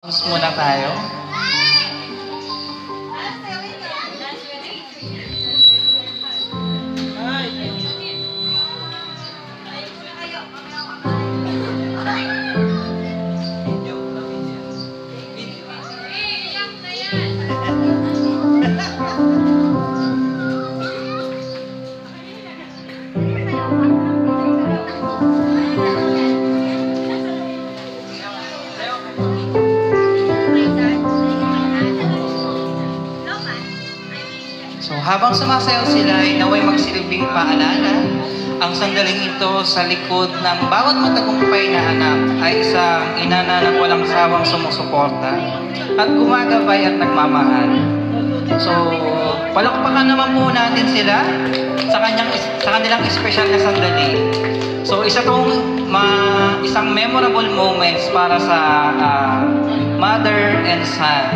Mas muna tayo. So habang sumasayaw sila ay naway magsilbing paalala. Ang sandaling ito sa likod ng bawat matagumpay na anak ay isang ina na walang sawang sumusuporta at gumagabay at nagmamahal. So palakpakan naman po natin sila sa kanilang espesyal na sandali. So isang memorable moments para sa mother and son.